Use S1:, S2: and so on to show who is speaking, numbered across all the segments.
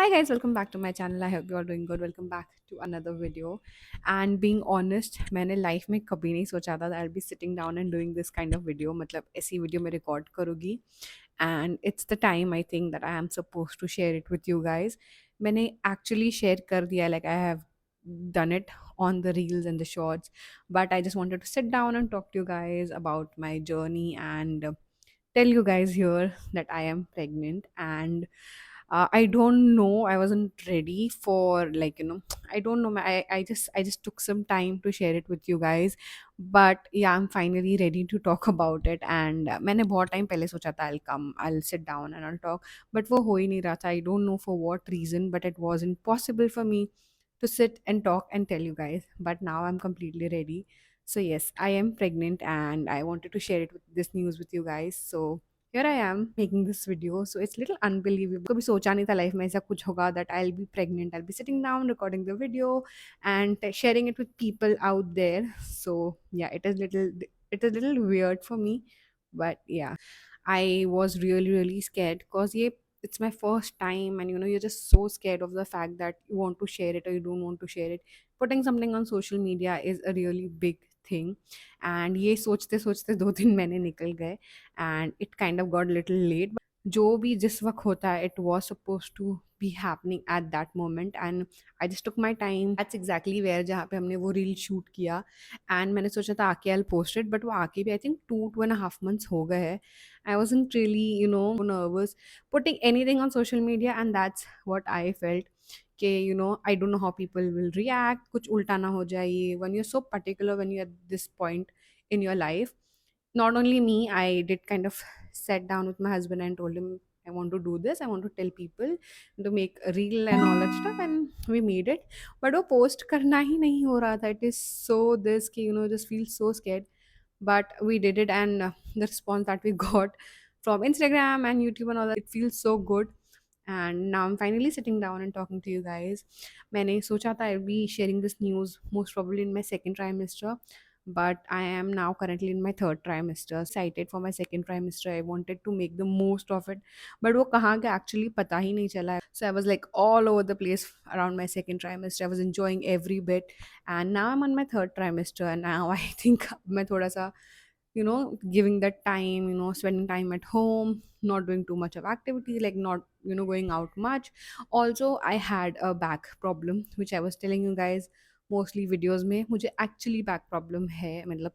S1: Hi guys, welcome back to my channel. I hope you are doing good. Welcome back to another video. And being honest, मैंने life में कभी नहीं सोचा था that I'll be sitting down and doing this kind of video. मतलब ऐसी video मैं record करूँगी. And it's the time I think that I am supposed to share it with you guys. मैंने actually share कर दिया, like I have done it on the reels and the shorts, but I just wanted to sit down and talk to you guys about my journey and tell you guys here that I am pregnant. And I don't know, I wasn't ready for, like, I don't know, I just took some time to share it with you guys. But yeah, I'm finally ready to talk about it. And मैंने बहुत time पहले सोचा था I'll come, I'll sit down and I'll talk, but वो हो ही नहीं रहा था. I don't know for what reason, but it wasn't possible for me to sit and talk and tell you guys. But now I'm completely ready. So yes, I am pregnant and I wanted to share it with this news with you guys. So here I am making this video. So it's little unbelievable. कभी सोचा नहीं था life में ऐसा कुछ होगा that I'll be pregnant. I'll be sitting down recording the video and sharing it with people out there. So yeah, it is little weird for me, but yeah, I was really scared because yeah, it's my first time, and you're just so scared of the fact that you want to share it or you don't want to share it. Putting something on social media is a really big thing. And ये सोचते सोचते 2 दिन मैंने निकल गए and it kind of got a little late. जो भी जिस वक्त होता है, it was supposed to be happening at that moment, and I just took my time. That's exactly where जहाँ पे हमने वो रील शूट किया. एंड मैंने सोचा था आके I'll post it, but वो आके भी I think 2.5 months हो गए हैं. I wasn't really nervous putting anything on social media, and that's what I felt. कि I don't know how people will react, कुछ उल्टा ना हो जाए ये. When you're so particular, when you're at this point in your life, not only me, I did kind of sat down with my husband and told him I want to do this, I want to tell people to make a reel and all that stuff, and we made it. But वो post करना ही नहीं हो रहा था. It is so this कि just feel so scared. But we did it, and the response that we got from Instagram and YouTube and all that, it feels so good. And now I'm finally sitting down and talking to you guys. मैंने सोचा था I'll be sharing this news most probably in my second trimester, but I am now currently in my third trimester. Excited for my second trimester. I wanted to make the most of it, but वो कहाँ गया actually पता ही नहीं चला. So I was like all over the place around my second trimester. I was enjoying every bit, and now I'm on my third trimester, and now I think मैं थोड़ा सा giving that time, spending time at home, not doing too much of activity, like not going out much. Also, I had a back problem, which I was telling you guys mostly videos में. मुझे actually back problem है, मतलब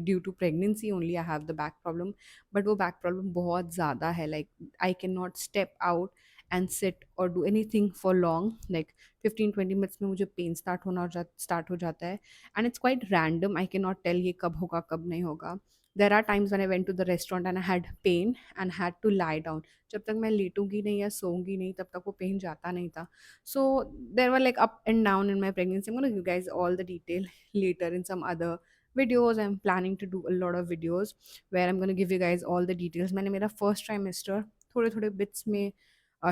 S1: due to pregnancy only I have the back problem. But वो back problem बहुत ज़्यादा है. Like I cannot step out and sit or do anything for long. Like 15-20 minutes में मुझे pain start हो जाता है. And it's quite random. I cannot tell ये कब होगा कब नहीं होगा. There are times when I went to the restaurant and I had pain and had to lie down. जब तक मैं लेटूंगी नहीं या सोऊंगी नहीं तब तक वो पेन जाता नहीं था. So there were like up and down in my pregnancy. I'm gonna give you guys all the detail later in some other videos. I'm planning to do a lot of videos where I'm gonna give you guys all the details. मैंने मेरा first trimester थोड़े थोड़े bits में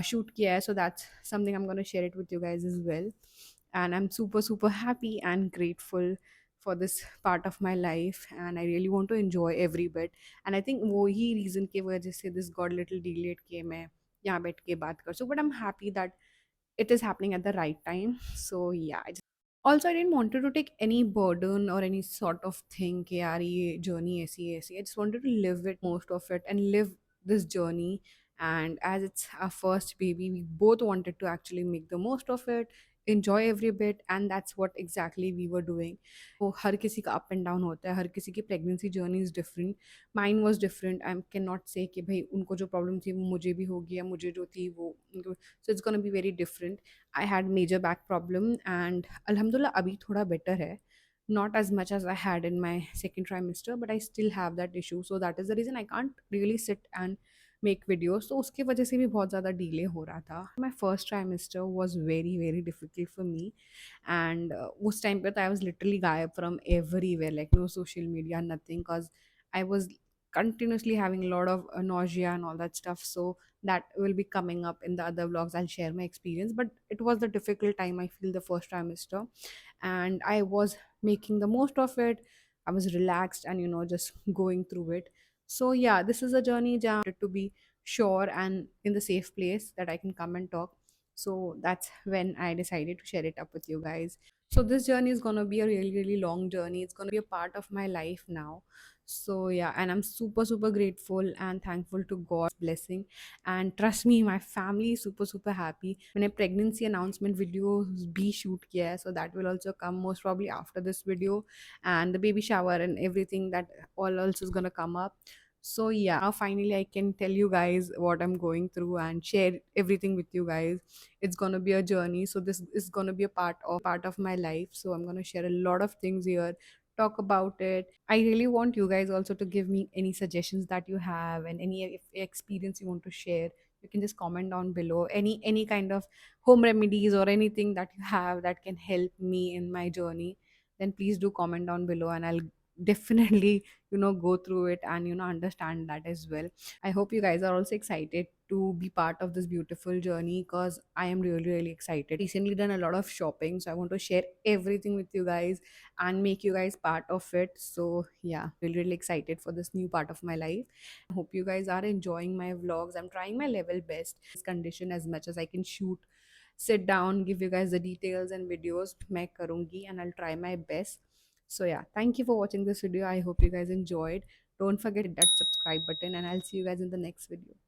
S1: shoot किया है, so that's something I'm gonna share it with you guys as well. And I'm super happy and grateful for this part of my life, and I really want to enjoy every bit. And I think वो ही reason की वजह से this got little delayed कि मैं यहाँ बैठ के बात कर. So but I'm happy that it is happening at the right time. So yeah, also I didn't want to take any burden or any sort of thing कि यार ये journey ऐसी है ऐसी. I just wanted to live it, most of it, and live this journey. And as it's our first baby, we both wanted to actually make the most of it, enjoy every bit, and that's what exactly we were doing. तो हर किसी का up and down होता है, हर किसी की pregnancy journey is different. Mine was different. I can not से कि भाई उनको जो प्रॉब्लम थी वो मुझे भी होगी या मुझे जो थी वो उनको. So it's gonna be very different. I had major back problem and अल्हम्दुलिल्लाह अभी थोड़ा बेटर है. Not as much as I had in my second trimester, but I still have that issue. So that is the reason I can't really sit and make videos. तो उसकी वजह से भी बहुत ज़्यादा डिले हो रहा था. My first trimester was very difficult for me. And उस टाइम पे तो आई वॉज लिटरली गायब from everywhere, like no social media, nothing, because I was continuously having a lot of nausea and all that stuff. So that will be coming up in the other vlogs. I'll share my experience, but it was the difficult time, I feel, the first trimester, and I was making the most of it. I was relaxed and just going through it. So yeah, this is a journey jam to be sure and in the safe place that I can come and talk. So that's when I decided to share it up with you guys. So this journey is gonna be a really, really long journey. It's gonna be a part of my life now. So yeah, and I'm super, super grateful and thankful to God's blessing. And trust me, my family is super, super happy. When a pregnancy announcement video be shoot kiya, so that will also come most probably after this video, and the baby shower and everything that all also is gonna come up. So yeah, now finally I can tell you guys what I'm going through and share everything with you guys. It's gonna be a journey, so this is gonna be a part of my life. So I'm gonna share a lot of things here, talk about it. I really want you guys also to give me any suggestions that you have, and any experience you want to share. You can just comment down below any kind of home remedies or anything that you have that can help me in my journey. Then please do comment down below, and I'll definitely go through it and understand that as well. I hope you guys are also excited to be part of this beautiful journey, because I am really, really excited. Recently done a lot of shopping, so I want to share everything with you guys and make you guys part of it. So yeah, really, really excited for this new part of my life. I hope you guys are enjoying my vlogs. I'm trying my level best this condition as much as I can shoot, sit down, give you guys the details and videos. मैं करूँगी and I'll try my best. So yeah, thank you for watching this video. I hope you guys enjoyed. Don't forget that subscribe button, and I'll see you guys in the next video.